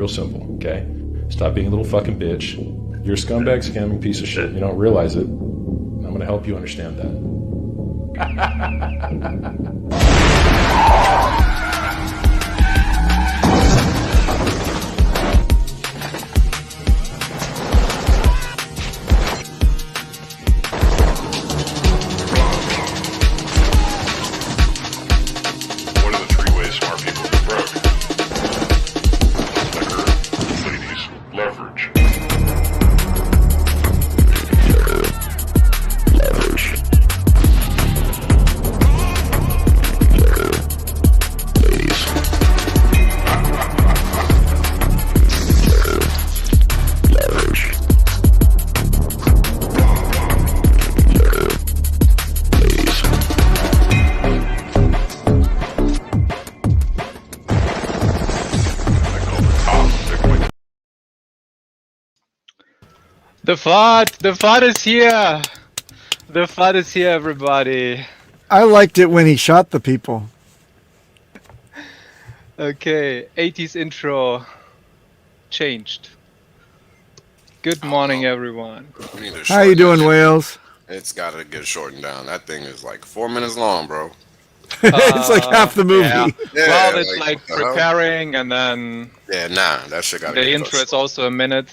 real simple, okay? Stop being a little fucking bitch. You're a scumbag, scamming piece of shit. You don't realize it. I'm going to help you understand that. The FUD is here! The FUD is here, everybody. I liked it when he shot the people. Okay, 80s intro changed. Good morning, everyone. How you doing, Wales? It's gotta get shortened down. That thing is like 4 minutes long, bro. It's like half the movie. Yeah. Yeah, Well, it's like preparing and then... Yeah, nah, that shit gotta The intro is also a minute.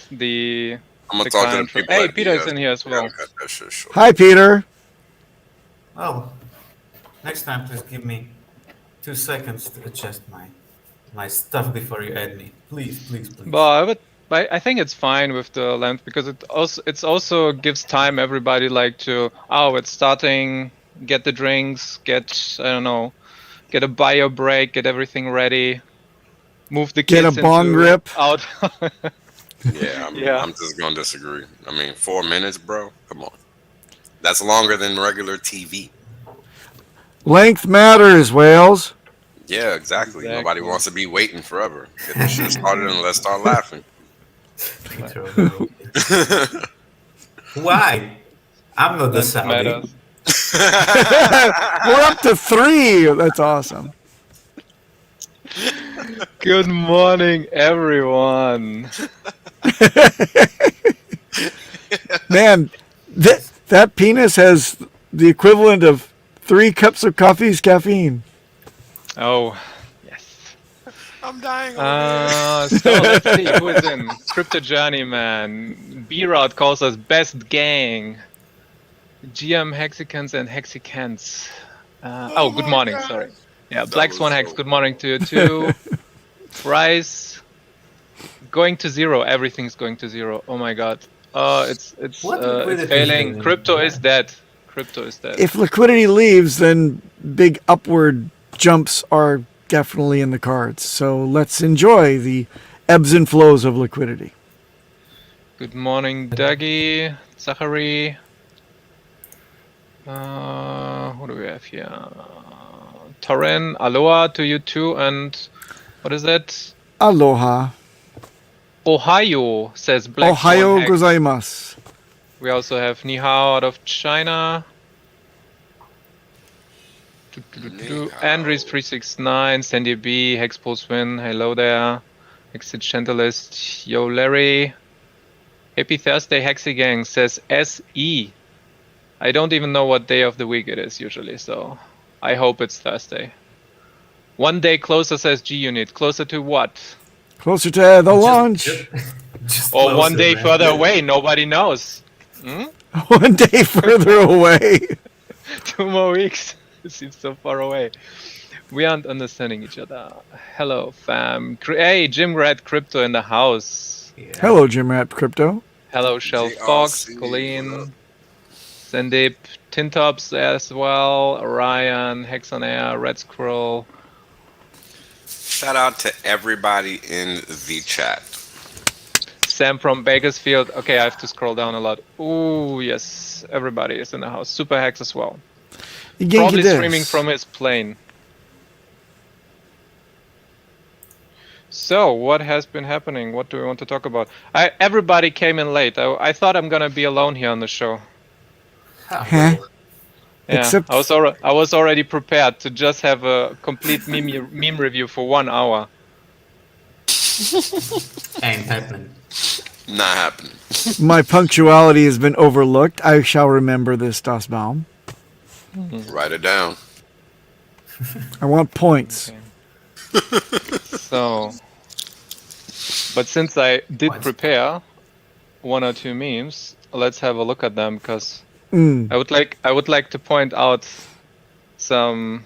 I'm gonna talk to the people. Hey, Peter's in here as well. That shit short. Hi, Peter. Oh, next time please give me 2 seconds to adjust my stuff before you add me. Please. But I think it's fine with the length because it also gives time everybody like to it's starting, get the drinks, get a bio break, get everything ready, move the kids get a bong rip out. Yeah, I'm just gonna disagree. I mean, 4 minutes, bro. Come on, that's longer than regular TV. Length matters, Wales. Yeah, exactly. Nobody wants to be waiting forever. Get the shit started and let's start laughing. Why? I'm not the Saudi. We're up to 3. That's awesome. Good morning, everyone. Man, that penis has the equivalent of 3 cups of coffee's caffeine. Oh, yes. I'm dying. So let's see who is in. Crypto Journeyman. B-Rod calls us best gang. GM Hexicans and Hexicans. Good morning. God. Sorry. Yeah, Black Swan Hex. Good morning to you too. Price going to 0. Everything's going to 0. Oh my god. It's failing. Crypto is dead. Crypto is dead. If liquidity leaves, then big upward jumps are definitely in the cards. So let's enjoy the ebbs and flows of liquidity. Good morning, Dougie, Zachary. Who do we have here? Toren, aloha to you too. And what is that? Aloha. Ohio, says Black Ohio Swan gozaimasu. We also have Ni Hao out of China. Andres 369, Sandy B, Hexpulse Win, hello there. Exit Gentlest, yo Larry. Happy Thursday, Hexigang, says SE. I don't even know what day of the week it is usually, so I hope it's Thursday. 1 day closer, says G Unit. Closer to what? Closer to the launch. Just or closer, 1 day man. further away, nobody knows. 1 day further away. 2 more weeks. It seems so far away. We aren't understanding each other. Hello, fam. Hey, Jim Red Crypto in the house. Yeah. Hello, Jim Rat Crypto. Hello, Shell Fox, Colleen, Sandeep, Tintops as well, Orion, Hex on Air, Red Squirrel. Shout out to everybody in the chat. Sam from Bakersfield. Okay, I have to scroll down a lot. Ooh, yes, everybody is in the house. Super Hex as well. Probably streaming from his plane. So, what has been happening? What do we want to talk about? Everybody came in late. I thought I'm gonna be alone here on the show. Huh? Yeah, Except I was already prepared to just have a complete meme review for 1 hour. Ain't happening. Not happening. My punctuality has been overlooked. I shall remember this, Das Baum. Write it down. I want points. Okay. So, but since I did Points. prepare 1 or 2 memes, let's have a look at them because Mm. I would like to point out some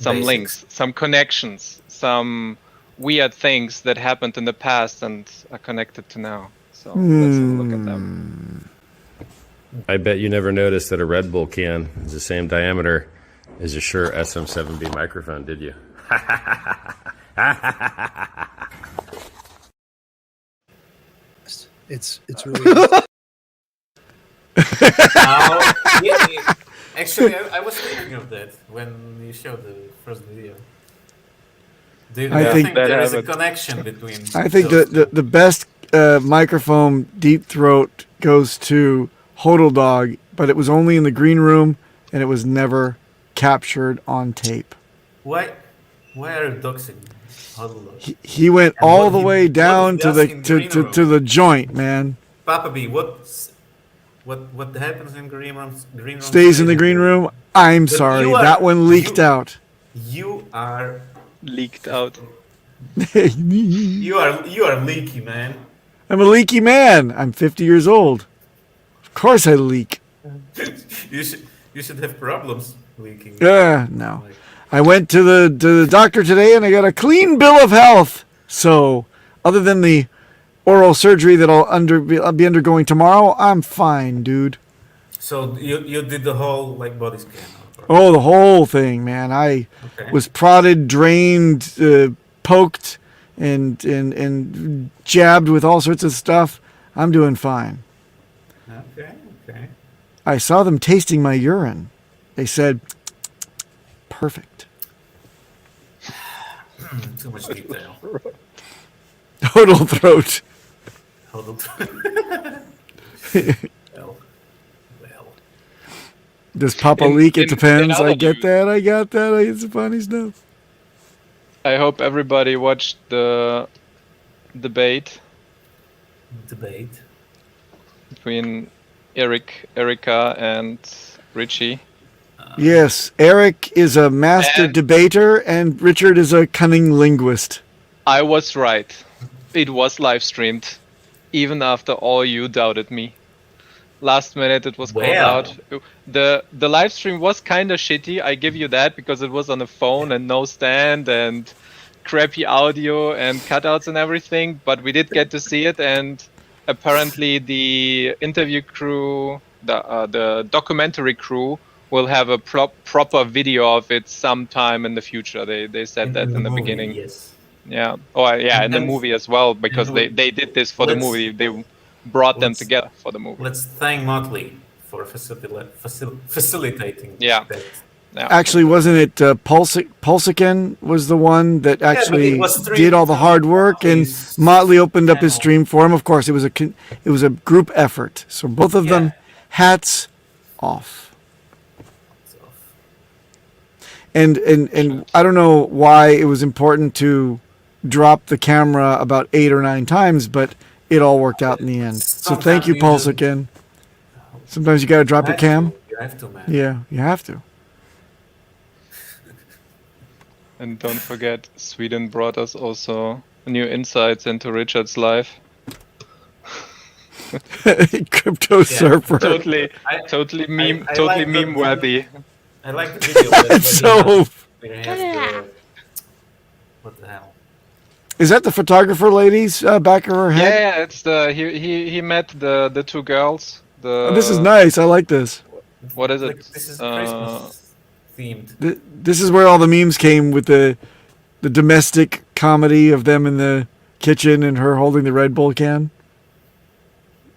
Basics. links, some connections, some weird things that happened in the past and are connected to now. So let's have a look at them. I bet you never noticed that a Red Bull can is the same diameter as your Shure SM7B microphone, did you? It's really Actually, I was thinking of that when you showed the first video. Do you I think think- there is a happened. connection between? I think those two? the best microphone deep throat goes to Hodl Dog, but it was only in the green room and it was never captured on tape. Why are you doxing? Huddle Dog? He went And all what the he- way what down he to does the in to, green to, room. to the joint, man. Papa B, what happens in green rooms? Green room Stays in the green room. I'm But sorry, you are- that one leaked you- out. You are Leaked out. you are leaky, man. I'm a leaky man. I'm 50 years old. Of course I leak. You should have problems leaking. No. I went to the doctor today and I got a clean bill of health. So, other than the oral surgery that I'll be undergoing tomorrow, I'm fine, dude. So you did the whole like body scan. Oh, the whole thing, man. I Okay. was prodded, drained, poked, and jabbed with all sorts of stuff. I'm doing fine. Okay. I saw them tasting my urine. They said, perfect. Too much detail. Total throat. Huddle. well. Does Papa In- leak? It in- depends. in I other get news- that. I got that. It's funny stuff. I hope everybody watched the debate Debate. between Erica and Richie. Yes, Eric is a master And- debater, and Richard is a cunning linguist. I was right. It was live streamed, even after all you doubted me. Last minute it was called Well. out. The live stream was kind of shitty. I give you that because it was on a phone and no stand and crappy audio and cutouts and everything. But we did get to see it, and apparently the interview crew, the documentary crew, will have a proper video of it sometime in the future. They said that in the movie, beginning. Yes. Yeah. Oh, yeah, in the And- movie as well, because and they did this for the let's- movie. They brought them let's- together for the movie. Let's thank Motley for facilitating. Yeah. that. Yeah. Actually, wasn't it Pulsican was the one that but actually it was streamed did all the hard work, and Motley's Motley opened up his channel. stream for him. Of course, it was a group effort. So both of them, Yeah. hats off. So, And I don't know why it was important to drop the camera about 8 or 9 times, but it all worked out in the end. So thank you, Sometimes you Pulsican. Sometimes you gotta drop your cam. You have to, man. Yeah, you have to. And don't forget, Sweden brought us also new insights into Richard's life. Crypto surfer. Totally, I- totally meme, I totally like the- meme worthy. I like the video. where So, he has the, what the hell? is that the photographer lady's back of her head? Yeah, it's the he met the two girls. The Oh, this is nice. I like this. What is it? Like, this is Christmas themed. This is where all the memes came with the domestic comedy of them in the kitchen and her holding the Red Bull can.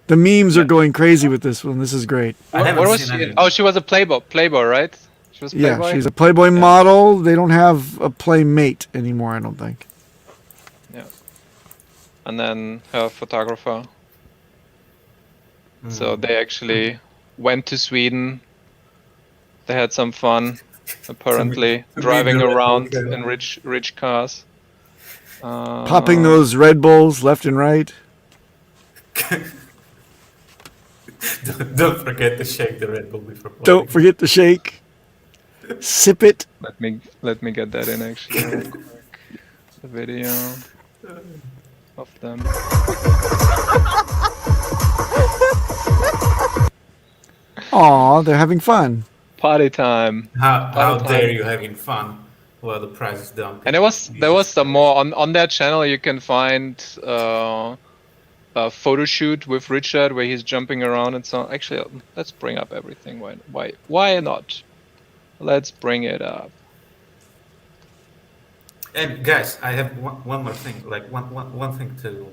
The memes are going crazy with this one. This is great. I haven't What was seen she? any. Oh, she was a Playboy, right? She was Yeah, Playboy. she's a Playboy model. They don't have a Playmate anymore, I don't think. And then her photographer. So they actually went to Sweden. They had some fun, apparently To driving meet the Red Bull around girl. in rich cars. Popping those Red Bulls left and right. Don't forget to shake the Red Bull before popping. Don't forget to shake. Sip it. Let me get that in actually real quick. The video of them. Aw, they're having fun. Party time. How dare you having fun while the price is down? And there was some more on that channel. You can find a photo shoot with Richard where he's jumping around and so on. Actually, let's bring up everything. Why not? Let's bring it up. And guys, I have one more thing. Like one thing to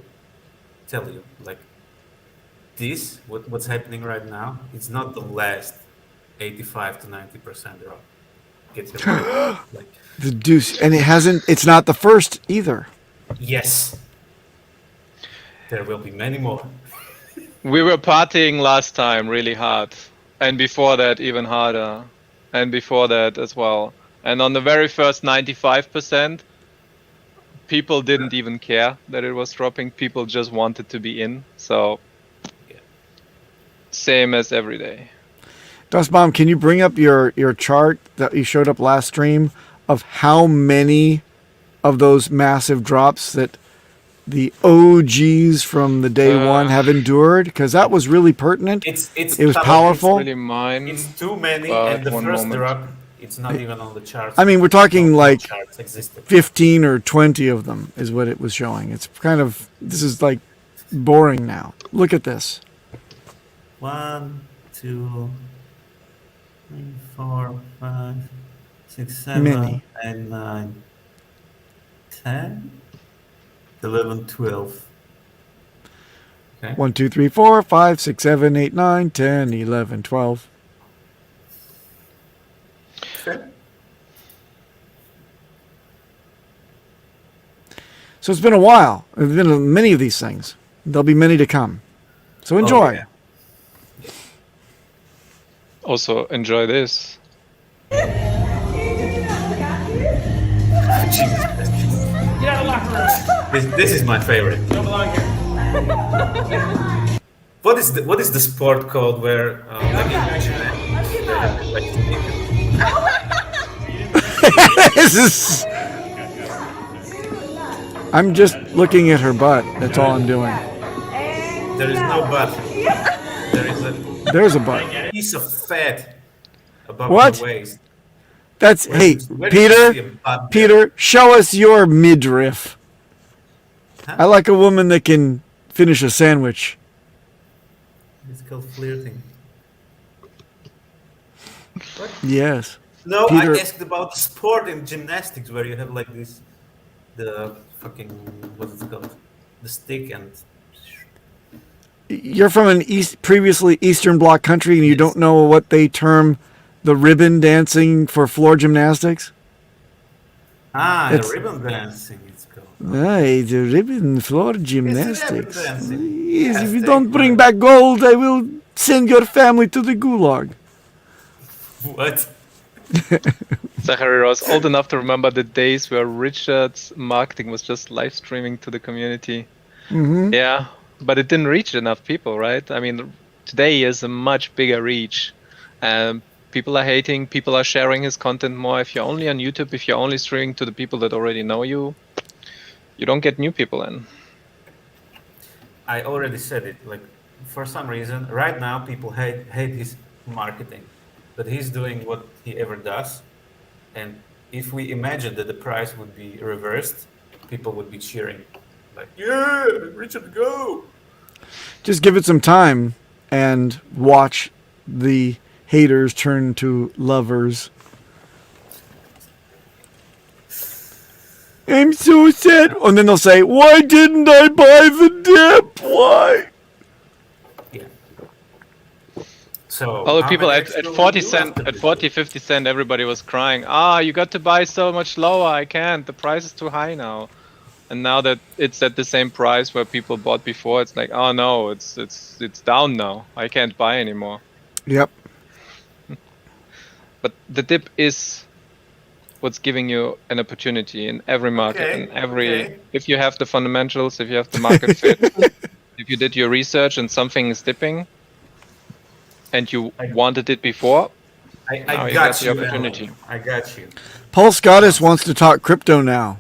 tell you. Like this, what's happening right now? It's not the last 85 to 90% drop. Get your like The deuce. And it's not the first either. yes. There will be many more. We were partying last time really hard, and before that even harder, and before that as well. And on the very first 95%, people didn't even care that it was dropping. People just wanted to be in. So, same as every day. Dustbomb, can you bring up your chart that you showed up last stream of how many of those massive drops that the OGs from the day one have endured? Because that was really pertinent. It was powerful. It's really mine. It's too many, and the one first moment. drop, it's not even on the charts. I mean, we're talking No like charts existed. 15 or 20 of them is what it was showing. It's kind of, this is like boring now. Look at this. 1, 2, 3, 4, 5, 6, 7, Many. 8, 9, 10, 11, 12. Okay. 1, 2, 3, 4, 5, 6, 7, 8, 9, 10, 11, 12. Okay. So it's been a while. There's been many of these things. There'll be many to come. So enjoy. Oh, yeah. Also, enjoy this. This is my favorite. What is the sport called where This is. I'm just looking at her butt. That's all I'm doing. there is no butt. There is a There's a butt. piece of fat above What? the waist. That's hey, Where do you see a Peter. butt there? Peter, show us your midriff. Huh? I like a woman that can finish a sandwich. It's called flirting. Yes. No, Peter- I asked about the sport in gymnastics where you have like this, the fucking, what is it called? The stick and... You're from an previously Eastern Bloc country and you Yes. don't know what they term the ribbon dancing for floor gymnastics? Ah, It's- the ribbon dancing it's called. Aye, the ribbon floor gymnastics. dancing. Yes, Yes, if you thank don't you. bring back gold, I will send your family to the gulag. What? Zachary was old enough to remember the days where Richard's marketing was just live streaming to the community. Mm-hmm. Yeah, but it didn't reach enough people, right? I mean, today is a much bigger reach. People are hating, people are sharing his content more. If you're only on YouTube, if you're only streaming to the people that already know you, you don't get new people in. I already said it. Like, for some reason, right now people hate his marketing, but he's doing what he ever does. And if we imagine that the price would be reversed, people would be cheering, like, "Yeah, Richard, go!" Just give it some time and watch the haters turn to lovers. I'm so sad. And then they'll say, why didn't I buy the dip? Why? Yeah. So All the how people many at extra will 40 you do cent, after at this? 40, 50 cent, everybody was crying. You got to buy so much lower. I can't. The price is too high now. And now that it's at the same price where people bought before, it's like, oh no, it's down now. I can't buy anymore. Yep. But the dip is what's giving you an opportunity in every market Okay, and every. okay. If you have the fundamentals, if you have the market fit, if you did your research and something is dipping, and you wanted it before, now I you got the you, opportunity. Alan. I got you. Pulse Goddess wants to talk crypto now.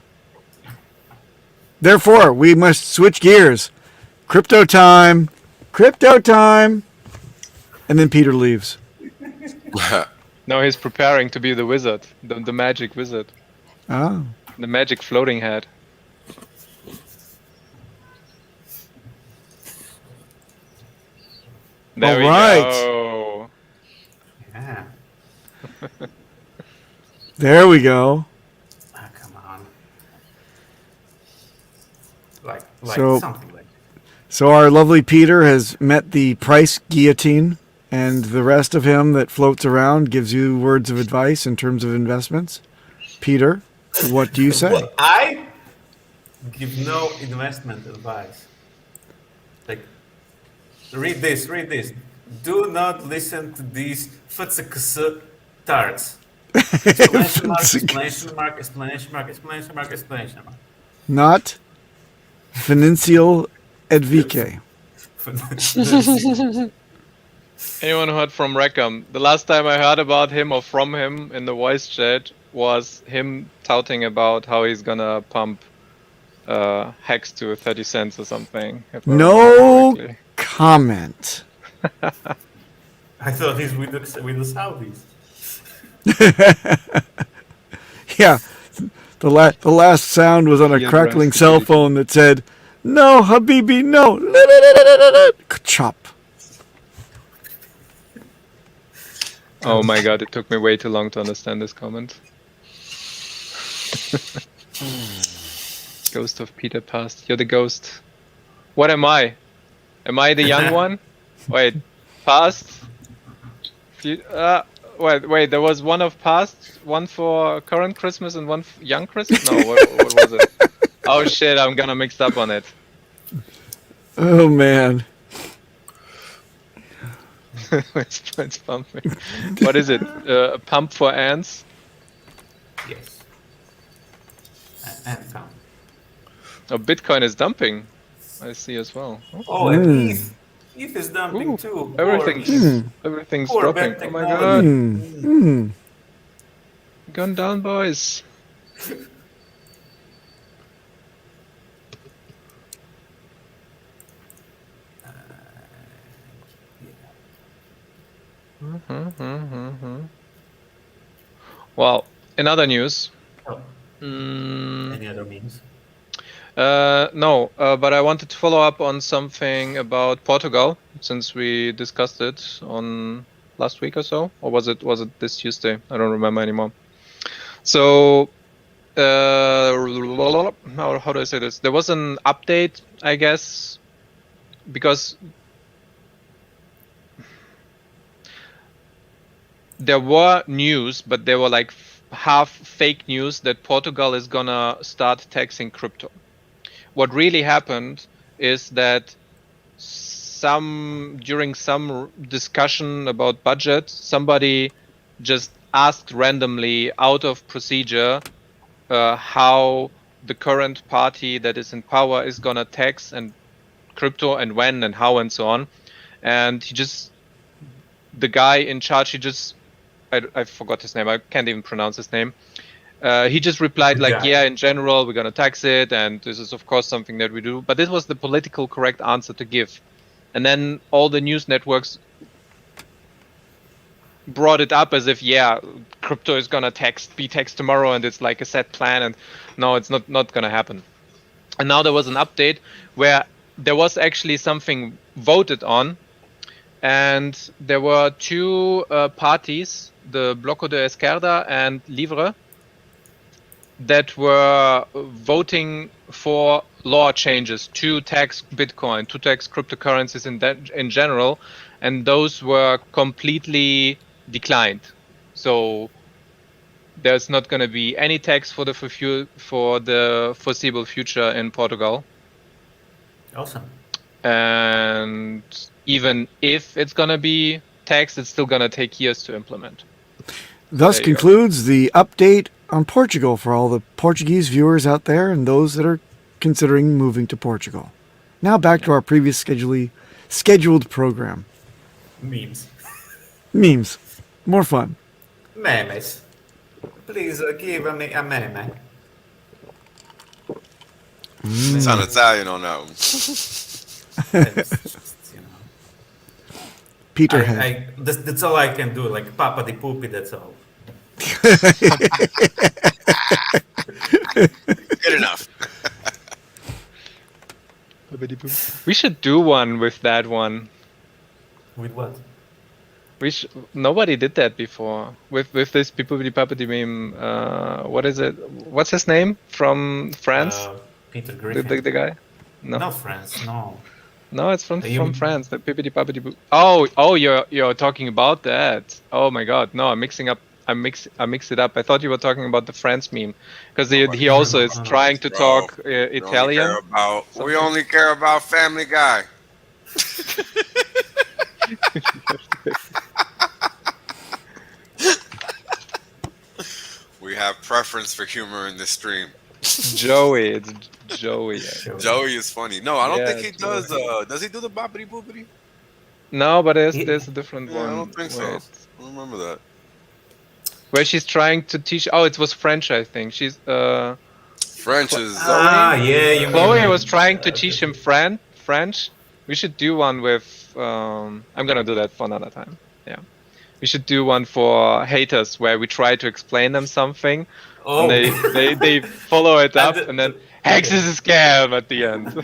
Therefore, we must switch gears. Crypto time. Crypto time. And then Peter leaves. Now he's preparing to be the wizard, the magic wizard, Oh. the magic floating head. There we go. Yeah. There we go. Ah, come on. Like So- something like that. So our lovely Peter has met the price guillotine, and the rest of him that floats around gives you words of advice in terms of investments. Peter, what do you say? Well, I give no investment advice. Like, read this. Do not listen to these Hexicans tarts. Explanation mark. Not financial advice. Anyone heard from Rackham? The last time I heard about him or from him in the voice chat was him touting about how he's gonna pump HEX to 30 cents or something. if I No remember correctly. comment. I thought he's with the Saudis. Yeah, the last sound was on a He crackling addressed cell it. phone that said, "No, Habibi, no." Chop. Oh my god, it took me way too long to understand this comment. Ghost of Peter past. You're the ghost. What am I? Am I the young one? Wait, past? Wait, there was one of past, one for current Christmas and one for young Christmas? No, what was it? Oh shit, I'm gonna mix up on it. Oh man. It's pumping. What is it? A pump for ants? Yes. And pound. Oh, Bitcoin is dumping. I see as well. Oh, and ETH is dumping Ooh, too. everything's Poor dropping. bad Oh my technology. god. Gun down, boys. Well, in other news. Oh, Mm, any other memes? no, but I wanted to follow up on something about Portugal, since we discussed it on last week or so, or was it this Tuesday? I don't remember anymore. So, how do I say this? There was an update, I guess, because there were news, but they were like half fake news that Portugal is gonna start taxing crypto. What really happened is that during some discussion about budget, somebody just asked randomly out of procedure how the current party that is in power is gonna tax and crypto and when and how and so on. And the guy in charge, I forgot his name. I can't even pronounce his name. He just replied like, yeah, in general, we're going to tax it. And this is, of course, something that we do. But this was the political correct answer to give. And then all the news networks brought it up as if, yeah, crypto is going to be taxed tomorrow. And it's like a set plan. And no, it's not going to happen. And now there was an update where there was actually something voted on. And there were two parties, the Bloco de Esquerda and Livre, that were voting for law changes to tax Bitcoin, to tax cryptocurrencies in general, and those were completely declined. So there's not going to be any tax for the foreseeable future in Portugal. Awesome. And even if it's going to be taxed, it's still going to take years to implement. Thus concludes the update on Portugal for all the Portuguese viewers out there and those that are considering moving to Portugal. Now back to our previous scheduled program. Memes. Memes. More fun. Memes. Please give me a meme. Sound Italian on that one. It's just, Peterhead. that's all I can do. Like Papa di Poopy, that's all. Good enough. We should do one with that one. With what? Nobody did that before. With this Bippity meme. What is it? What's his name from France? Peter Griffin. The guy? No. Not France. No. No, it's from France. The Bippity Boppity Boo. Oh, you're talking about that. Oh my God. No, I'm mixing up. I mixed it up. I thought you were talking about the France meme because he also is trying to talk Italian. We only care about Family Guy. We have preference for humor in this stream. Joey, it's Joey. Joey is funny. No, I don't think he does. Does he do the boppity boopity? No, but there's a different one. I don't think so. I don't remember that. Where she's trying to teach. Oh, it was French, I think. She's French is. Yeah. Chloe was trying to teach him French. We should do one with. I'm gonna do that for another time. Yeah, we should do one for haters where we try to explain them something. Oh. And they follow it up and then Hex is a scam at the end. We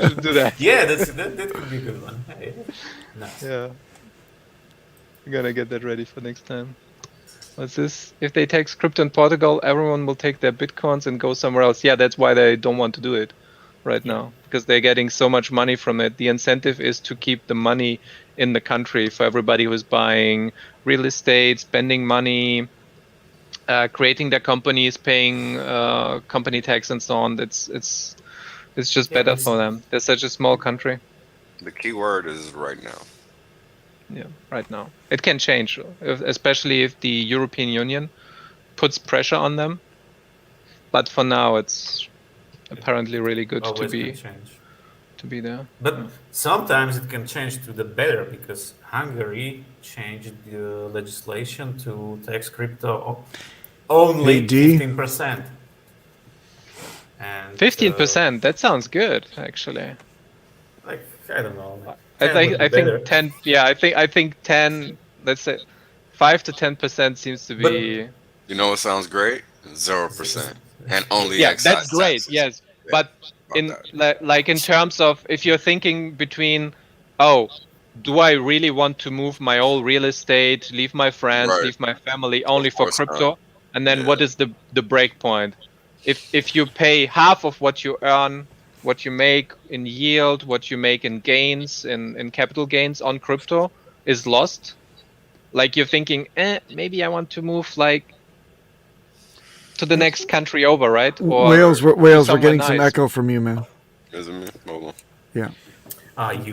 should do that. Yeah, that could be a good one. Nice. Yeah. I'm gonna get that ready for next time. What's this? If they tax crypto in Portugal, everyone will take their bitcoins and go somewhere else. Yeah, that's why they don't want to do it right now. Because they're getting so much money from it. The incentive is to keep the money in the country for everybody who's buying real estate, spending money, creating their companies, paying company tax and so on. It's just better for them. They're such a small country. The key word is right now. Yeah, right now. It can change, especially if the European Union puts pressure on them. But for now, it's apparently really good to be there. But sometimes it can change to the better because Hungary changed the legislation to tax crypto only 15%. And 15%. That sounds good, actually. Like I don't know. I think 10. Yeah, I think 10. Let's say 5 to 10% seems to be. You know what sounds great? 0% and only. Yeah, that's great. Taxes. Yes, yeah, but in like in terms of if you're thinking between, do I really want to move my whole real estate, leave my friends, leave my family only for crypto, not. And then what is the break point? If you pay half of what you earn, what you make in yield, what you make in gains, in capital gains on crypto is lost. Like you're thinking, maybe I want to move like to the next country over, right? Or Wales, we're getting some echo from you, man. Is it me? Hold on. Yeah.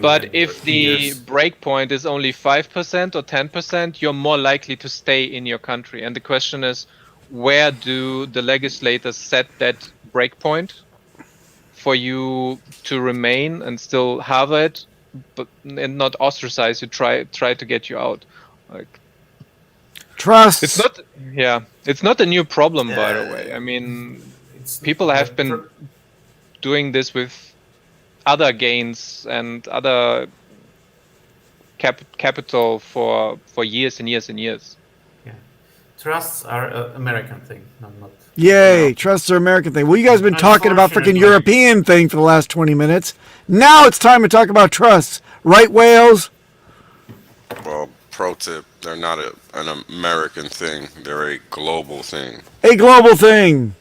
But if the break point is only 5% or 10%, you're more likely to stay in your country. And the question is, where do the legislators set that break point for you to remain and still have it, and not ostracize you, try to get you out? Like trust. It's not a new problem, by the way. I mean, people have been doing this with other gains and other capital for years and years and years. Yeah, trusts are an American thing, not. Yay, trusts are American thing. Well, you guys have been talking about freaking European thing for the last 20 minutes. Now it's time to talk about trusts. Right, Wales? Well, pro tip, they're not an American thing. They're a global thing. A global thing.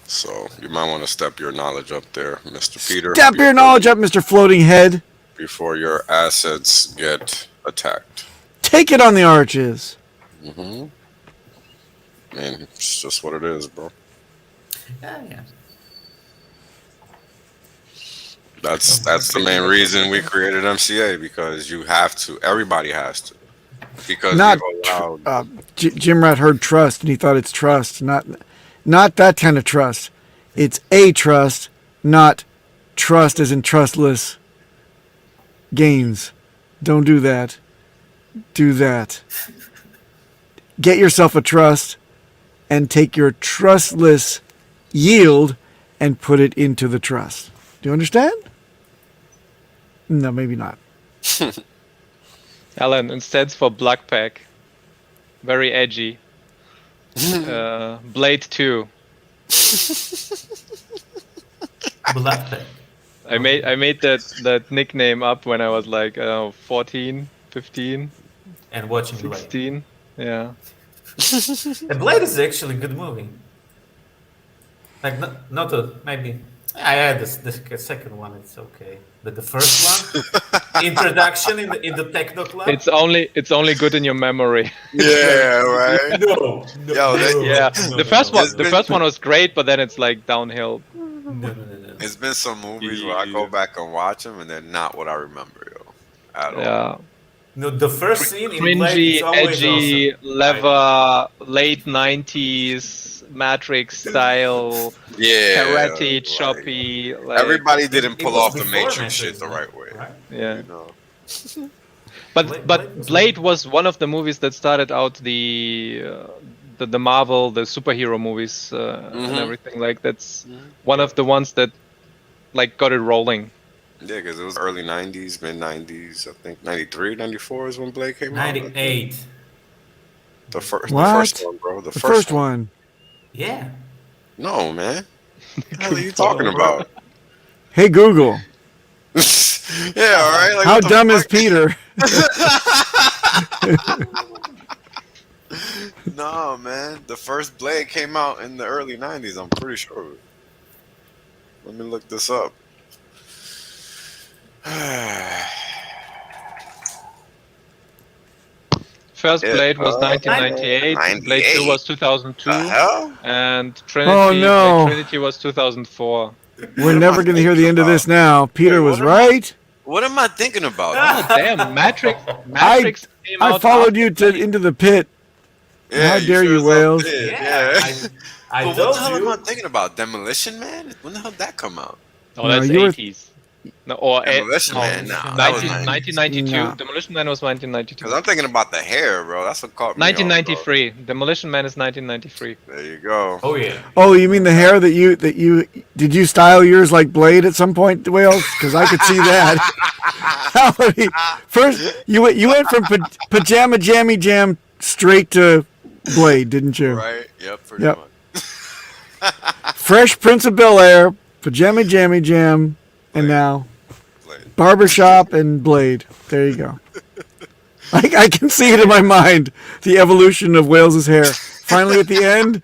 So you might want to step your knowledge up there, Mr. Peter. Step your knowledge up, Mr. Floating Head. Before your assets get attacked. Take it on the arches. Mm-hmm. Man, it's just what it is, bro. Yeah. That's the main reason we created MCA, because you have to. Everybody has to. Because not you're allowed. Jim Rat heard trust and he thought it's trust, not that kind of trust. It's a trust, not trust as in trustless gains. Don't do that. Do that. Get yourself a trust and take your trustless yield and put it into the trust. Do you understand? No, maybe not. Alan, it stands for Black Pack. Very edgy. Blade 2. Black Pack. I made that nickname up when I was like 14, 15, And watching Blade. 16. Yeah. And Blade is actually a good movie. Like not maybe. I had the second one. It's okay. But the first one, introduction in the techno club. It's only good in your memory. Yeah, right. No. Yeah. The first one was great, but then it's like downhill. No. It's been some movies where I go back and watch them, and they're not what I remember, yo, at all. Yeah. No, the first scene in Blade Cringy, is always edgy, awesome. leather, late 90s Matrix style, Yeah, karate, like, choppy. Like, everybody didn't pull was off the before Matrix shit the right way. right? yeah. You know? But Blade was one of the movies that started out the Marvel, the superhero movies and everything. Like that's one of the ones that like got it rolling. Yeah, because it was early 90s, mid 90s. I think 93, 94 is when Blade came out. 98. The first one, bro. The first one. Yeah. No, man. What the hell are you talking about? Hey, Google. Yeah, all right. Like, How what the dumb is fuck? Peter? No, man. The first Blade came out in the early 90s. I'm pretty sure. Let me look this up. First Blade was 1998. 98. Blade 2 was 2002. The hell? And Trinity, Oh, no. Blade Trinity was 2004. We're never going to hear the end of this now. Peter was right. What am I thinking about? Oh damn! Matrix came out. I followed after you Blade. into the pit. How dare you, as hell Wales? did, Yeah. I But what told the hell am you. I thinking about? Demolition Man? When the hell did that come out? Oh, No, that's you were- 80s. No, or Demolition Man? No, that was 1992. No. Demolition Man was 1992. Because I'm thinking about the hair, bro. That's what caught me off, bro. 1993. Demolition Man is 1993. There you go. Oh yeah. Oh, you mean the hair that you did you style yours like Blade at some point, Wales? Because I could see that. How many- First, you went from pajama jammy jam straight to Blade, didn't you? Right? Yep, pretty Yep. much. Fresh Prince of Bel Air, pajama jammy jam, and Blade. now Blade. barbershop and Blade. There you go. I can see it in my mind, the evolution of Wales's hair. Finally, at the end,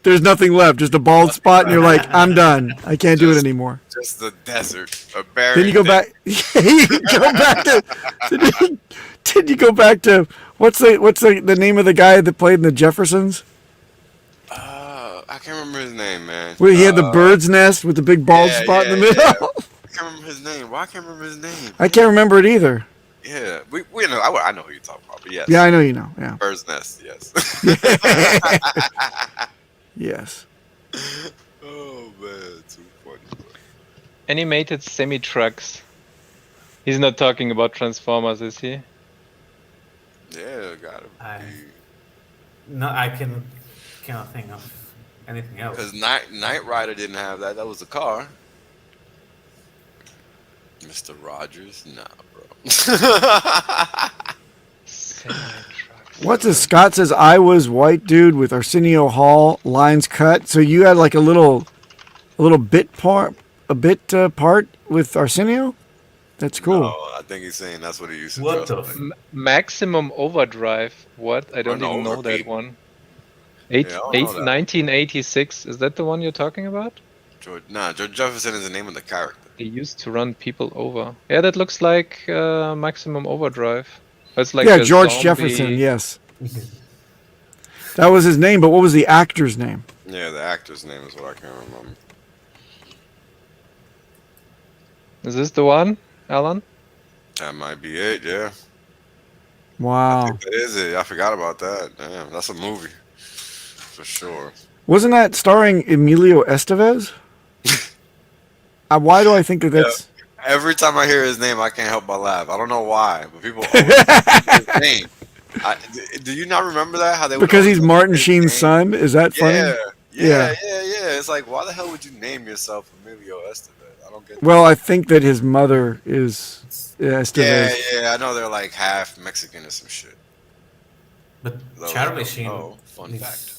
there's nothing left, just a bald spot, and you're like, I'm done. I can't do it anymore. Just the desert. A barren Then you go back. You go back to. Did you go back to what's the name of the guy that played in the Jeffersons? I can't remember his name, man. Where he had the bird's nest with the big bald yeah, spot in the yeah, middle. yeah. I can't remember his name. Why I can't remember his name? I can't remember it either. Yeah, we know. I know who you're talking about, but yes. Yeah, I know you know. Yeah. Bird's Nest, yes. Yes. Oh man, too funny. Bro. Animated semi trucks. He's not talking about Transformers, is he? Yeah, gotta I- be. No, I cannot think of anything else. Because Knight Rider didn't have that. That was a car. Mr. Rogers, nah, bro. Semi-trucks. What's this? Scott says I was white dude with Arsenio Hall lines cut. So you had like a little bit part with Arsenio. That's cool. No, I think he's saying that's what he used to What dress the like. Maximum Overdrive. What? I don't even know that Overbeat. one. Yeah, I don't know that. 1986. Is that the one you're talking about? George Jefferson is the name of the character. They used to run people over. Yeah, that looks like Maximum Overdrive. It's like yeah, a George zombie- Jefferson. Yes. That was his name, but what was the actor's name? Yeah, the actor's name is what I can't remember. Is this the one, Alan? That might be it, yeah. Wow. That is it. I forgot about that. Damn, that's a movie for sure. Wasn't that starring Emilio Estevez? Why do I think that Yeah. that's... Every time I hear his name, I can't help but laugh. I don't know why, but people always say his name. Do you not remember that? How they would Because always he's like Martin his Sheen's name? son? Is that funny? Yeah. It's like, why the hell would you name yourself Emilio Estevez? I don't get that. Well, I think that his mother is Estevez. Yeah. I know they're like half Mexican or some shit. But Those Charlie don't Sheen know. Fun is fact.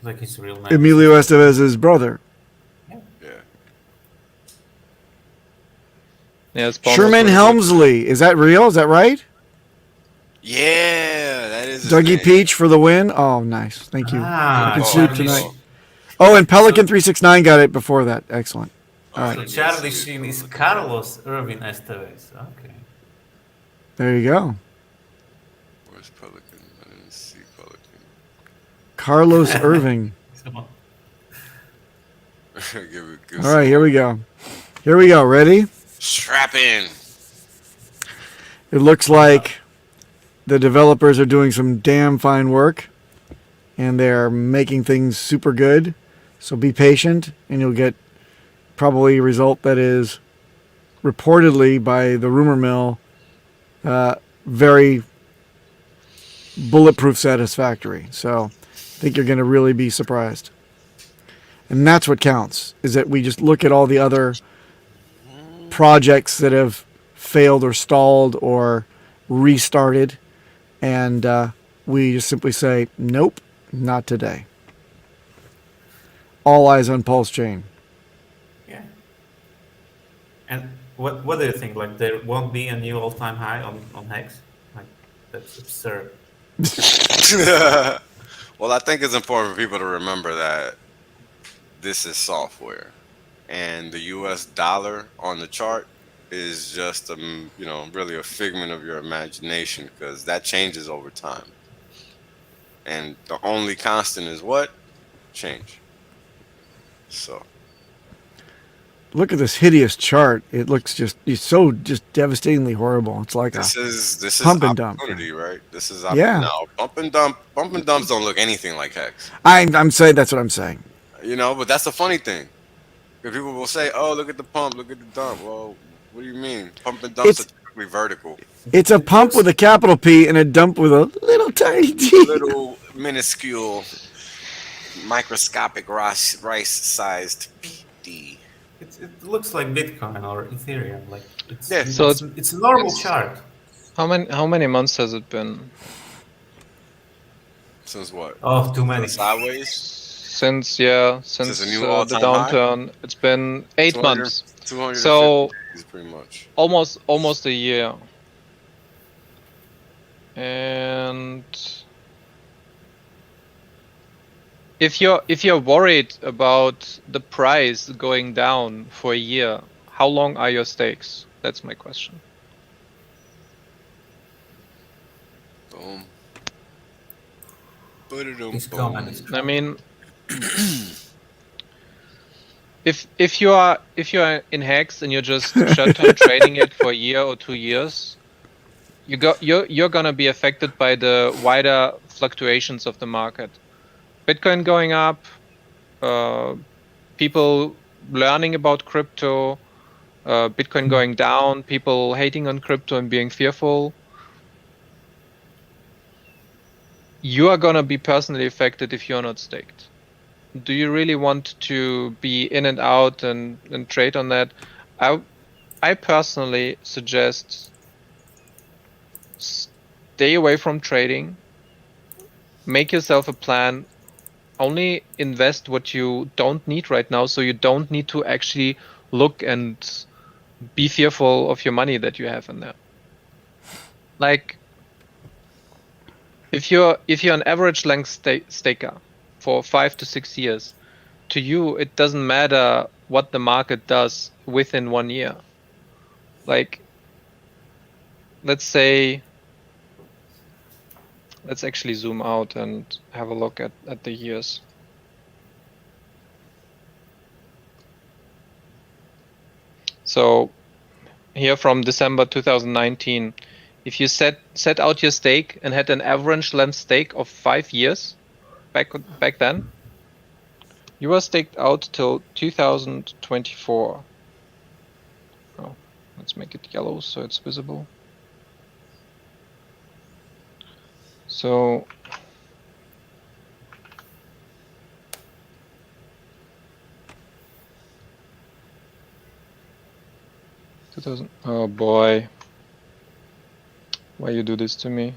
like his real name. Emilio Estevez's brother. Yeah. Yeah, Spawn was Sherman really good. Helmsley. Is that real? Is that right? Yeah, that is his Dougie name. Peach for the win. Oh, nice. Thank you. Ah, Good Oh, sleep Charlie tonight. Sheen. Oh, and Pelican 369 got it before that. Excellent. All Oh, right. So Charlie Sheen is Carlos Irvin Estevez. Okay. There you go. Where's Pelican? I didn't see Pelican. Carlos Irving. So, Give All right, here we go. Here we go. Ready? Strap in. It looks like the developers are doing some damn fine work, and they're making things super good. So be patient, and you'll get probably a result that is reportedly by the rumor mill very bulletproof satisfactory. So I think you're going to really be surprised. And that's what counts, is that we just look at all the other projects that have failed or stalled or restarted, and we just simply say, nope, not today. All eyes on Pulse Chain. yeah. And what do you think? Like there won't be a new all-time high on Hex? Like that's absurd. Well, I think it's important for people to remember that this is software, and the U.S. dollar on the chart is just really a figment of your imagination, because that changes over time, and the only constant is what? Change. So Look at this hideous chart. It looks it's so devastatingly horrible. It's like this is pump and dump. opportunity, right? This is Yeah. No, pump and dumps don't look anything like Hex. I'm saying that's what I'm saying. But that's the funny thing. Because people will say, "Oh, look at the pump, look at the dump." Well, what do you mean? Pump and dumps are typically vertical. It's a pump with a capital P and a dump with a little tiny d. Little minuscule, microscopic rice-sized PD. It looks like Bitcoin or Ethereum. Like it's Yeah. So it's a normal chart. How many months has it been? Since what? Oh, too many. Sideways. Since a new the all-time downturn, it's been 8 months. 250 So days, pretty much. almost a year. And if you're worried about the price going down for a year, how long are your stakes? That's my question. Boom. It's coming. I mean, if you are in Hex and you're just short-term trading it for a year or 2 years, you're gonna be affected by the wider fluctuations of the market. Bitcoin going up, people learning about crypto, Bitcoin going down, people hating on crypto and being fearful. You are gonna be personally affected if you're not staked. Do you really want to be in and out and trade on that? I personally suggest stay away from trading. Make yourself a plan. Only invest what you don't need right now, so you don't need to actually look and be fearful of your money that you have in there. Like, if you're an average length staker for 5 to 6 years, to you it doesn't matter what the market does within 1 year. Like, let's actually zoom out and have a look at the years. So here from December 2019, if you set out your stake and had an average length stake of 5 years back then, you were staked out till 2024. Oh, let's make it yellow so it's visible. So oh boy, why you do this to me?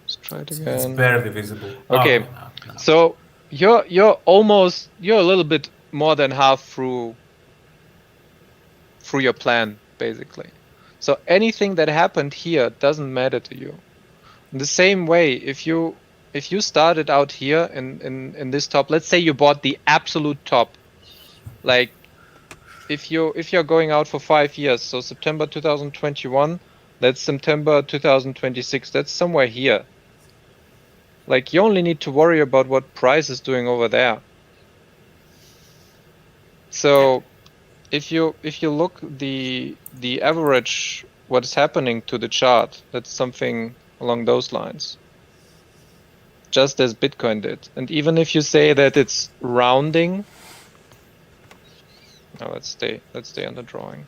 Let's try it It's again. barely visible. Okay, No. so you're a little bit more than half through your plan, basically. So anything that happened here doesn't matter to you. In the same way, if you started out here in this top, let's say you bought the absolute top, like if you're going out for 5 years, so September 2021, that's September 2026, that's somewhere here. Like you only need to worry about what price is doing over there. So if you look the average, what is happening to the chart, that's something along those lines. Just as Bitcoin did. And even if you say that it's rounding, now let's stay on the drawing.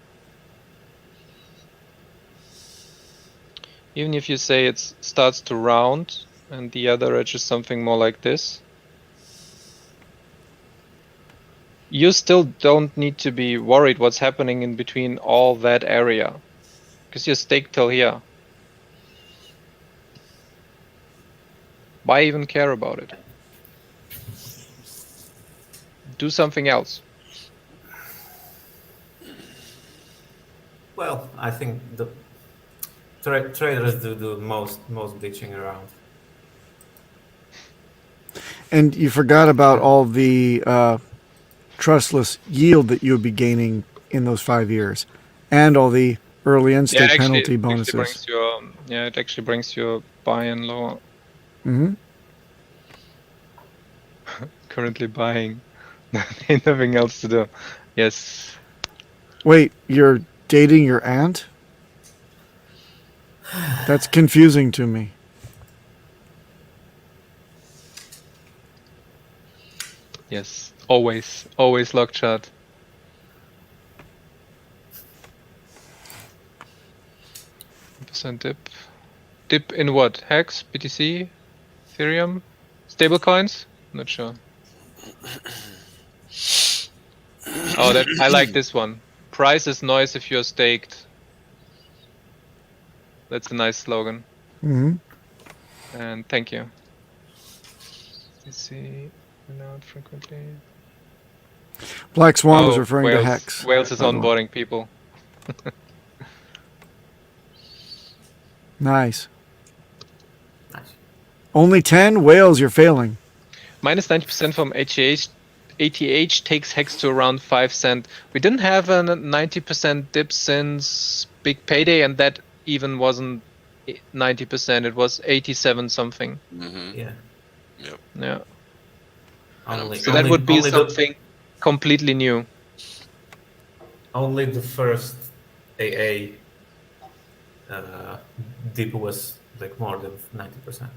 Even if you say it starts to round and the other edge is something more like this, you still don't need to be worried what's happening in between all that area, because you're staked till here. Why even care about it? Do something else. Well, I think the traders do the most bitching around. And you forgot about all the trustless yield that you would be gaining in those 5 years, and all the early end stake penalty bonuses. It actually brings your buy-in lower. Mm-hmm. Currently buying. Ain't nothing else to do. Yes. Wait, you're dating your aunt? That's confusing to me. Yes. Always log chart. % dip in what? HEX, BTC, ethereum, stablecoins? Not sure. Oh, I like this one. Price is noise if you're staked. That's a nice slogan. Mm-hmm. And thank you. Let's see. Out frequently. Black Swan was referring to HEX. Wales is onboarding people. Nice. Nice. Only 10? Wales, you're failing. Minus 90% from ATH takes HEX to around 5 cents. We didn't have a 90% dip since Big Payday, and that even wasn't 90%. It was 87 something. Mm-hmm. Yeah. Yep. Yeah. So that would be something completely new. Only the first AA dip was like more than 90%.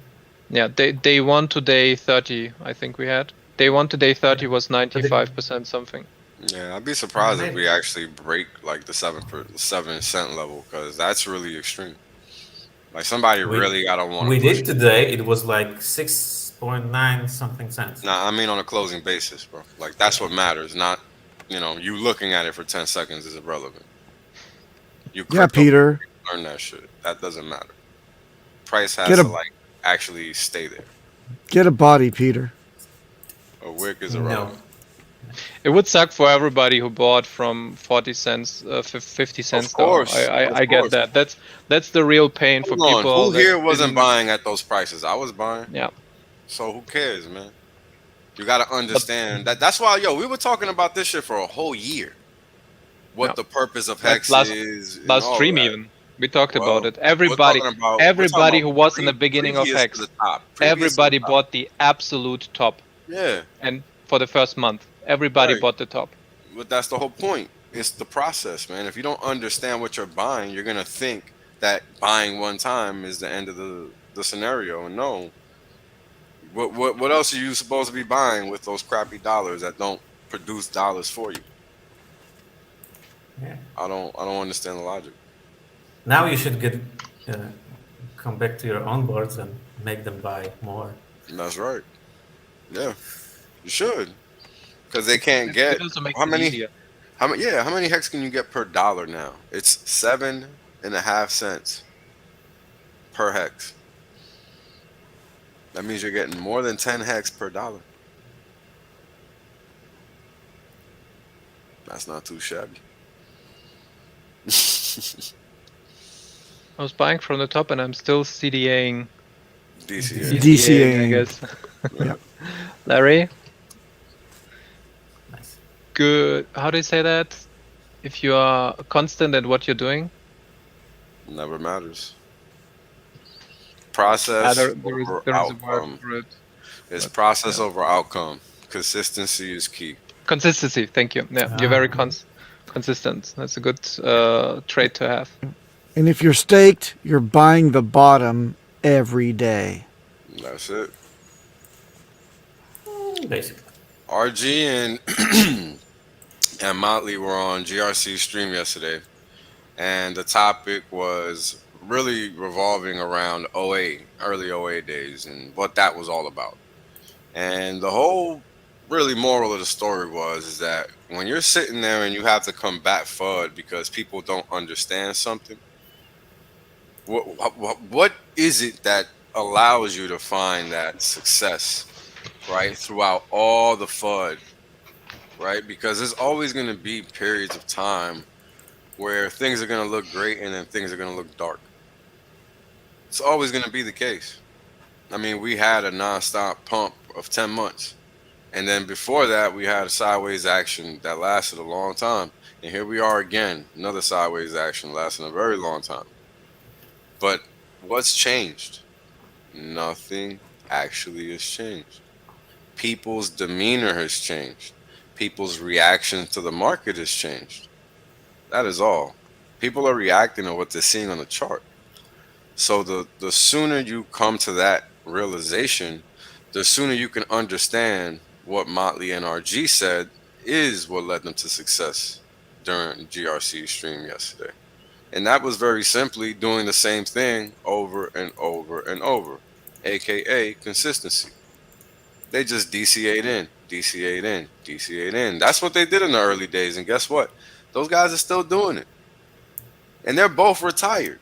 Yeah, day 1 to day 30, I think we had. Day 1 to day 30 was 95% something. Yeah, I'd be surprised if we actually break like the 7 cent level, because that's really extreme. Like somebody really gotta want. We did today. It was like 6.9 something cents. Nah, I mean on a closing basis, bro. Like that's what matters. Not, you looking at it for 10 seconds is irrelevant. Yeah, Peter. Learn that shit. That doesn't matter. Price has to like actually stay there. Get a body, Peter. A wick is irrelevant. No. It would suck for everybody who bought from 40 cents, 50 cents. Of course, I get that. That's the real pain for people. Who here wasn't buying at those prices? I was buying. Yeah. So who cares, man? You got to understand that. That's why, we were talking about this shit for a whole year. What the purpose of HEX is. Last stream even. We talked about it. Everybody who was in the beginning of HEX, everybody bought the absolute top. Yeah. And for the first month, everybody bought the top. But that's the whole point. It's the process, man. If you don't understand what you're buying, you're gonna think that buying one time is the end of the scenario. And no, what else are you supposed to be buying with those crappy dollars that don't produce dollars for you? Yeah. I don't understand the logic. Now you should come back to your own boards and make them buy more. That's right. Yeah, you should, because they can't It get also makes how it many easier. how many hex can you get per dollar now? It's 7.5 cents per hex. That means you're getting more than 10 hex per dollar. That's not too shabby. I was buying from the top and I'm still CDAing. DCA. DCAing. I guess. Yep. Larry, Nice. good. How do you say that? If you are constant at what you're doing, Never matters. Process there over is a word outcome. for it. It's process over outcome. Consistency is key. Consistency. Thank you. Yeah, you're very consistent. That's a good trait to have. And if you're staked, you're buying the bottom every day. That's it. Basically. RG and and Motley were on GRC stream yesterday, and the topic was really revolving around '08, early '08 days, and what that was all about. And the whole really moral of the story is that when you're sitting there and you have to combat FUD because people don't understand something, what is it that allows you to find that success, right, throughout all the FUD, right? Because there's always going to be periods of time where things are going to look great and then things are going to look dark. It's always going to be the case. I mean, we had a nonstop pump of 10 months. And then before that, we had a sideways action that lasted a long time. And here we are again, another sideways action lasting a very long time. But what's changed? Nothing actually has changed. People's demeanor has changed. People's reaction to the market has changed. That is all. People are reacting to what they're seeing on the chart. So the sooner you come to that realization, the sooner you can understand what Motley and RG said is what led them to success during GRC stream yesterday. And that was very simply doing the same thing over and over and over, aka consistency. They just DCA'd in, DCA'd in, DCA'd in. That's what they did in the early days. And guess what? Those guys are still doing it. And they're both retired.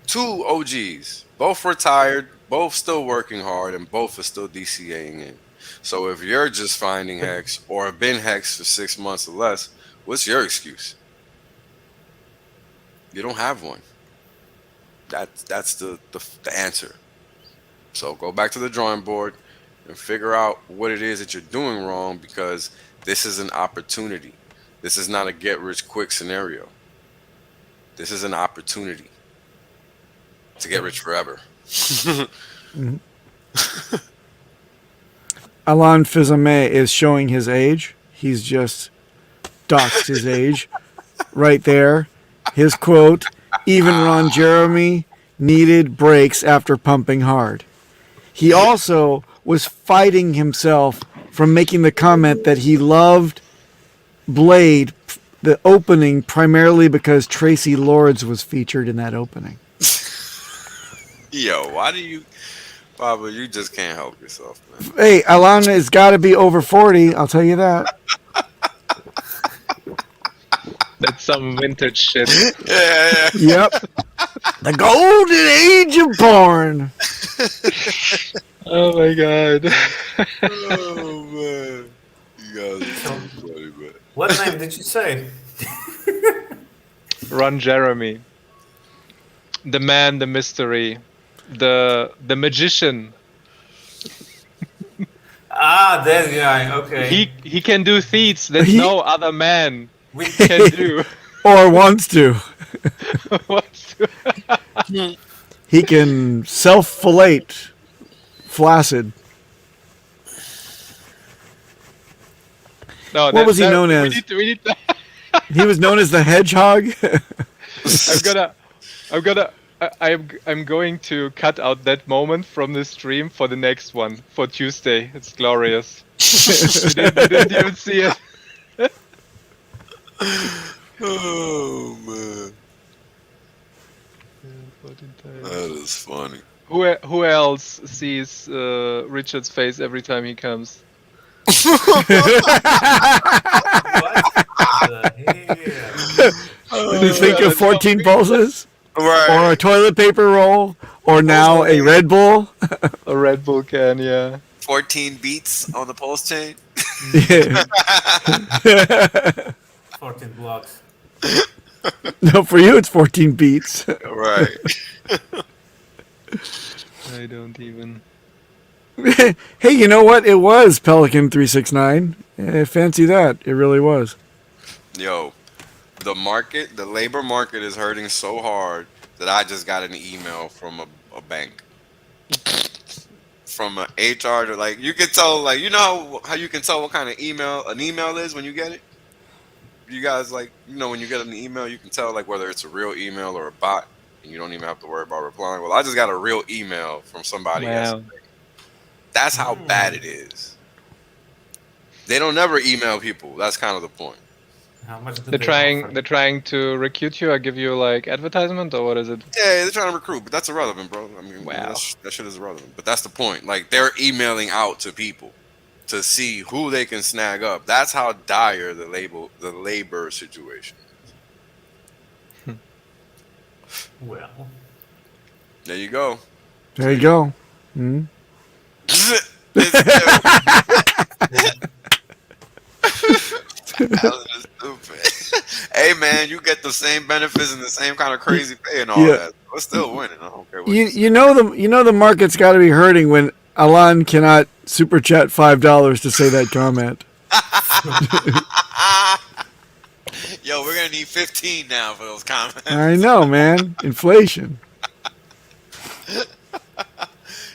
Two OGs, both retired, both still working hard, and both are still DCAing in. So if you're just finding Hex or have been Hex for 6 months or less, what's your excuse? You don't have one. That's the answer. So go back to the drawing board and figure out what it is that you're doing wrong, because this is an opportunity. This is not a get-rich-quick scenario. This is an opportunity to get rich forever. Alain Fizame is showing his age. He's just doxed his age right there. His quote, even Ron Jeremy needed breaks after pumping hard. He also was fighting himself from making the comment that he loved Blade, the opening, primarily because Tracy Lords was featured in that opening. Yo, why do you... Baba, you just can't help yourself, man. Hey, Alana has got to be over 40, I'll tell you that. That's some vintage shit. Yeah. Yep. The golden age of porn. Oh my god. Oh, man. You guys are so funny, man. What name did you say? Ron Jeremy. The man, the mystery, the magician. Ah, that guy. Okay. He can do feats that He- no other man We can do. Or wants to. What? He can self-fellate flaccid. No, What was he known we as? We need to, He was known as the hedgehog. I'm going to cut out that moment from the stream for the next one for Tuesday. It's glorious. You didn't even see it. Oh man, that is funny. Who else sees Richard's face every time he comes? What the hell? When you think of 14 pulses, Right. or a toilet paper roll, or now a Red Bull. A Red Bull can, yeah. 14 beats on the pulse chain. Yeah. 14 blocks. No, for you it's 14 beats. Right. I don't even. Hey, you know what? It was Pelican 369. Fancy that. It really was. Yo, the labor market is hurting so hard that I just got an email from a bank. From an HR to, like, you can tell, like, you know how you can tell what kind of an email is when you get it? You guys, like, you know, when you get an email, you can tell, like, whether it's a real email or a bot, and you don't even have to worry about replying. Well, I just got a real email from somebody yesterday. That's how bad it is. They don't never email people. That's kind of the point. How much do They're trying to recruit you or give you like advertisement, or what is it? Yeah, they're trying to recruit, but that's irrelevant, bro. I mean, Wow. that shit is irrelevant. But that's the point. Like, they're emailing out to people to see who they can snag up. That's how dire the labor situation is. Well, There you go. There you go. Hmm? That was stupid. Hey man, you get the same benefits and the same kind of crazy pay and all Yeah. that. We're still winning. I don't care what You know the market's got to be hurting when Alan cannot super chat $5 to say that comment. Yo, we're gonna need 15 now for those comments. I know, man. Inflation.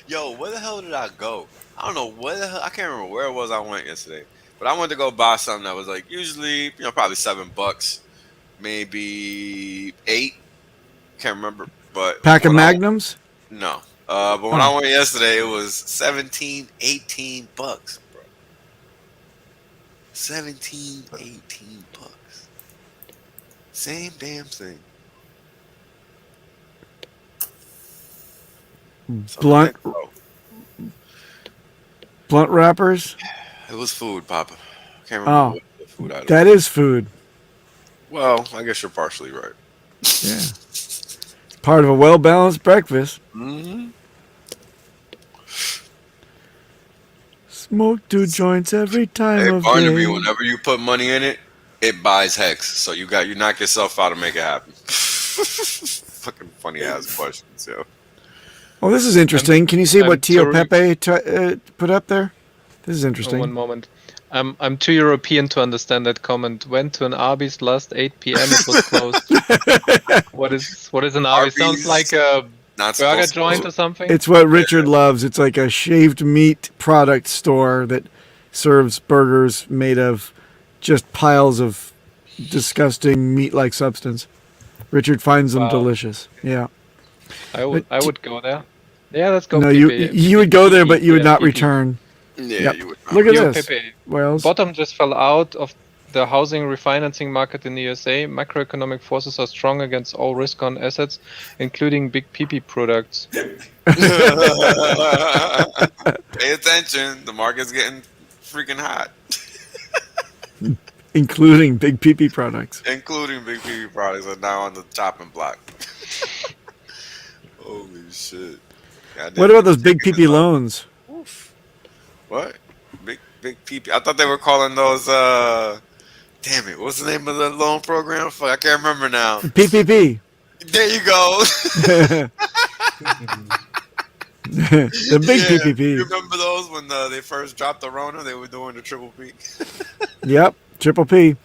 Yo, where the hell did I go? I don't know where the hell. I can't remember where it was I went yesterday. But I went to go buy something that was like usually, probably $7, maybe 8. Can't remember. But Pack of when Magnums? No. But when I went yesterday, it was 17, 18 bucks, bro. 17, 18 bucks. Same damn thing. Blunt wrappers? It was food, Papa. I can't remember what the food item. That is food. Well, I guess you're partially right. Yeah. Part of a well-balanced breakfast. Mm-hmm. Smoke 2 joints every time Hey, of Barnaby, day. whenever you put money in it, it buys HEX. So you knock yourself out to make it happen. Fucking funny ass questions, yo. Well, this is interesting. Can you see I'm what Tio touring- Pepe put up there? This is Oh, interesting. one moment. I'm too European to understand that comment. Went to an Arby's last 8 p.m. It was closed. What is an Arby's? Sounds Arby's, like a Not burger supposed to- joint or something. It's what Richard loves. It's like a shaved meat product store that serves burgers made of just piles of disgusting meat-like substance. Richard finds them Wow. delicious. Yeah. I would go there. Yeah, let's go. No, Pepe. you would go there, but you would Yeah, not Pepe. return. Yeah, Yep. you would. Look at Yo, this. Pepe. Wales. Bottom just fell out of the housing refinancing market in the USA. Macroeconomic forces are strong against all risk-on assets, including big PP products. Pay attention. The market's getting freaking hot. Including big PP products. Including big PV products are now on the chopping block. Holy shit. Goddamn. What about those big PP loans? Oof. What? Big PP. I thought they were calling those damn it, what's the name of the loan program? Fuck, I can't remember now. PPP. There you go. The big Yeah. PPP. You remember those when they first dropped the Rona? They were doing the triple P. Yep, triple P.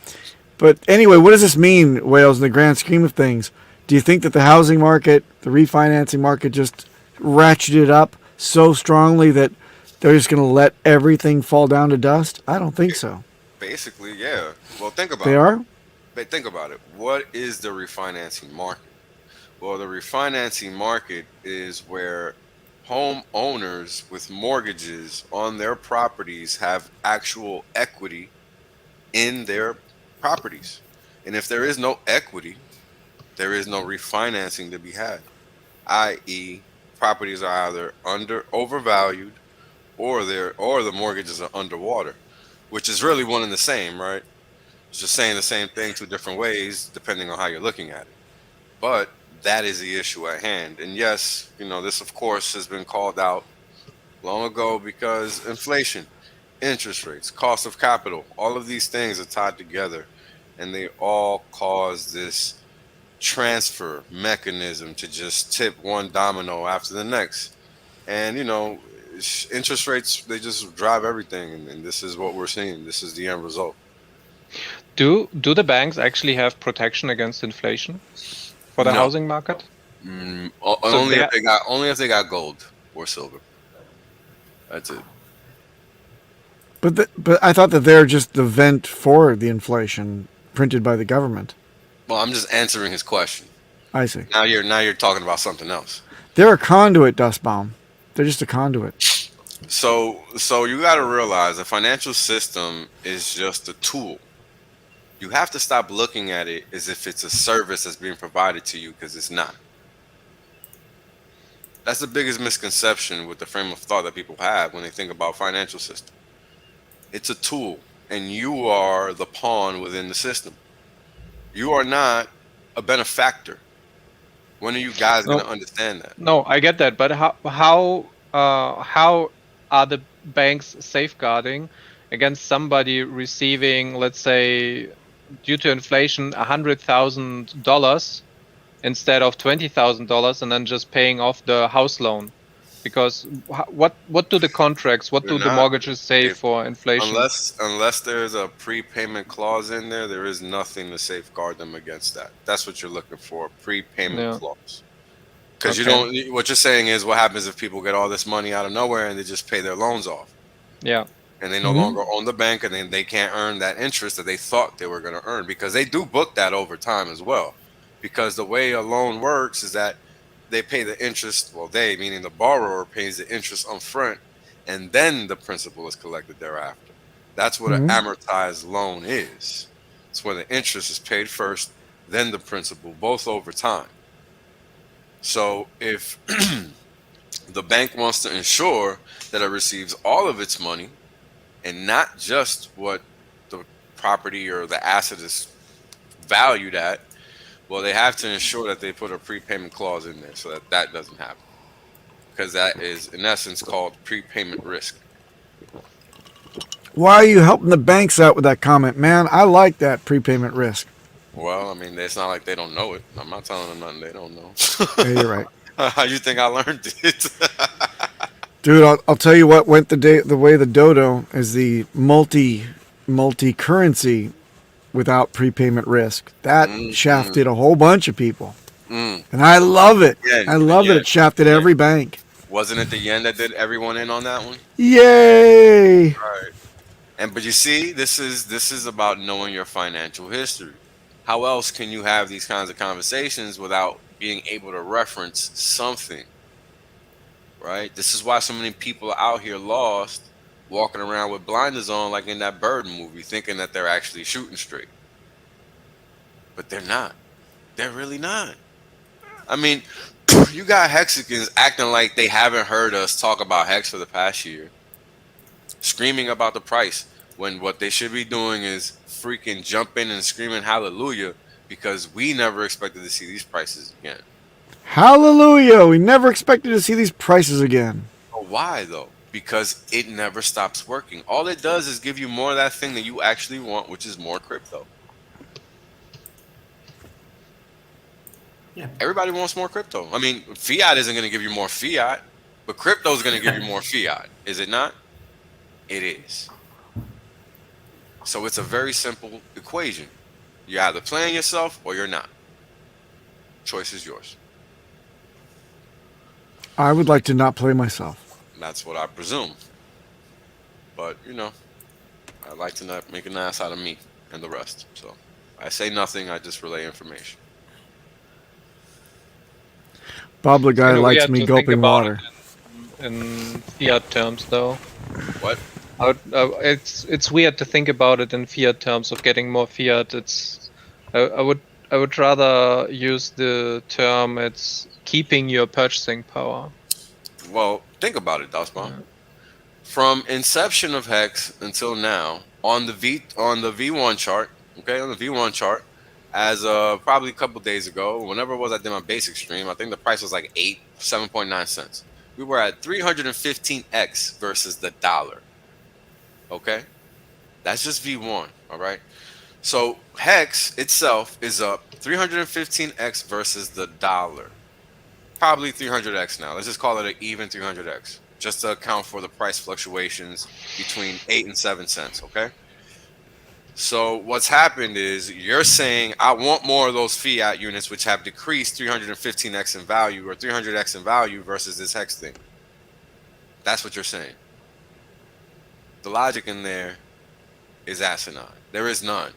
But anyway, what does this mean, Wales, in the grand scheme of things? Do you think that the housing market, the refinancing market just ratcheted up so strongly that they're just going to let everything fall down to dust? I don't think so. Basically, yeah. Well, think about They it. are? But think about it. What is the refinancing market? Well, the refinancing market is where homeowners with mortgages on their properties have actual equity in their properties. And if there is no equity, there is no refinancing to be had, i.e., properties are either overvalued or the mortgages are underwater, which is really one and the same, right? It's just saying the same thing two different ways depending on how you're looking at it. But that is the issue at hand. And yes, this of course has been called out long ago because inflation, interest rates, cost of capital, all of these things are tied together and they all cause this transfer mechanism to just tip one domino after the next. And interest rates, they just drive everything, and this is what we're seeing. This is the end result. Do the banks actually have protection against inflation for the No. housing market? Only if they got gold or silver. That's it. But I thought that they're just the vent for the inflation printed by the government. Well, I'm just answering his question. I see. Now you're talking about something else. They're a conduit, Dustbaum. They're just a conduit. So you got to realize the financial system is just a tool. You have to stop looking at it as if it's a service that's being provided to you, because it's not. That's the biggest misconception with the frame of thought that people have when they think about financial system. It's a tool, and you are the pawn within the system. You are not a benefactor. When are you guys going to understand that? No, I get that, but how are the banks safeguarding against somebody receiving, let's say, due to inflation, $100,000 instead of $20,000, and then just paying off the house loan? Because what do the contracts, what do the mortgages say for inflation? Unless there's a prepayment clause in there, there is nothing to safeguard them against that. That's what you're looking for, a prepayment clause. Because what you're saying is, what happens if people get all this money out of nowhere and they just pay their loans off? Yeah. And they no longer own the bank, and then they can't earn that interest that they thought they were going to earn, because they do book that over time as well. Because the way a loan works is that they pay the interest, well, they, meaning the borrower, pays the interest up front, and then the principal is collected thereafter. That's what an amortized loan is. It's where the interest is paid first, then the principal, both over time. So if the bank wants to ensure that it receives all of its money and not just what the property or the asset is valued at, well, they have to ensure that they put a prepayment clause in there so that that doesn't happen, because that is, in essence, called prepayment risk. Why are you helping the banks out with that comment, man? I like that prepayment risk. Well, I mean, it's not like they don't know it. I'm not telling them nothing they don't know. Yeah, you're right. How you think I learned it? Dude, I'll tell you what went the way the dodo is the multi-currency without prepayment risk. That shafted a whole bunch of people. And I love it. I love that it shafted every bank. Wasn't it the yen that did everyone in on that one? Yay! Right. But you see, this is about knowing your financial history. How else can you have these kinds of conversations without being able to reference something? Right? This is why so many people are out here lost, walking around with blinders on, like in that Bird movie, thinking that they're actually shooting straight. But they're not. They're really not. I mean, you got Hexicans acting like they haven't heard us talk about Hex for the past year, screaming about the price, when what they should be doing is freaking jumping and screaming hallelujah, because we never expected to see these prices again. Hallelujah! We never expected to see these prices again. But why though? Because it never stops working. All it does is give you more of that thing that you actually want, which is more crypto. Yeah. Everybody wants more crypto. I mean, fiat isn't going to give you more fiat, but crypto is going to give you more fiat. Is it not? It is. So it's a very simple equation. You're either playing yourself or you're not. Choice is yours. I would like to not play myself. That's what I presume. But, I like to not make an ass out of me and the rest. So I say nothing. I just relay information. Bob the guy Kinda likes weird me to think gulping about water. it in fiat terms, though. What? It's weird to think about it in fiat terms of getting more fiat. I would rather use the term it's keeping your purchasing power. Well, think about it, Dasma. Yeah. From inception of Hex until now, on the V1 chart, okay, on the V1 chart, as probably a couple days ago, whenever it was I did my basic stream, I think the price was like 7.9 cents. We were at 315x versus the dollar. Okay, that's just V1. All right. So Hex itself is up 315x versus the dollar. Probably 300x now. Let's just call it an even 300x, just to account for the price fluctuations between 8 and 7 cents. Okay. So what's happened is you're saying I want more of those fiat units, which have decreased 315x in value or 300x in value versus this Hex thing. That's what you're saying. The logic in there is asinine. There is none.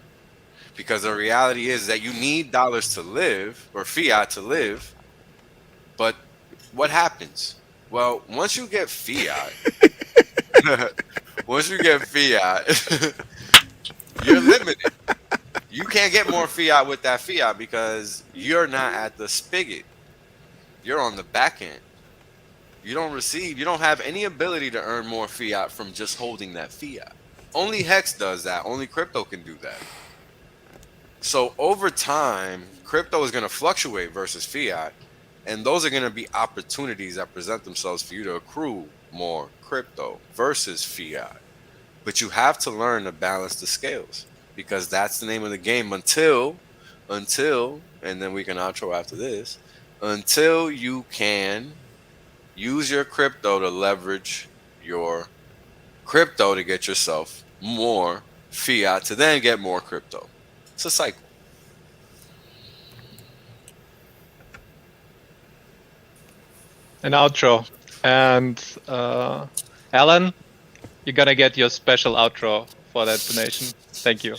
Because the reality is that you need dollars to live, or fiat to live. But what happens? Well, once you get fiat, you're limited. You can't get more fiat with that fiat because you're not at the spigot. You're on the back end. You don't have any ability to earn more fiat from just holding that fiat. Only Hex does that. Only crypto can do that. So over time, crypto is going to fluctuate versus fiat, and those are going to be opportunities that present themselves for you to accrue more crypto versus fiat. But you have to learn to balance the scales, because that's the name of the game until, and then we can outro after this, until you can use your crypto to leverage your crypto to get yourself more fiat to then get more crypto. It's a cycle. An outro. And Alan, you're gonna get your special outro for that donation. Thank you.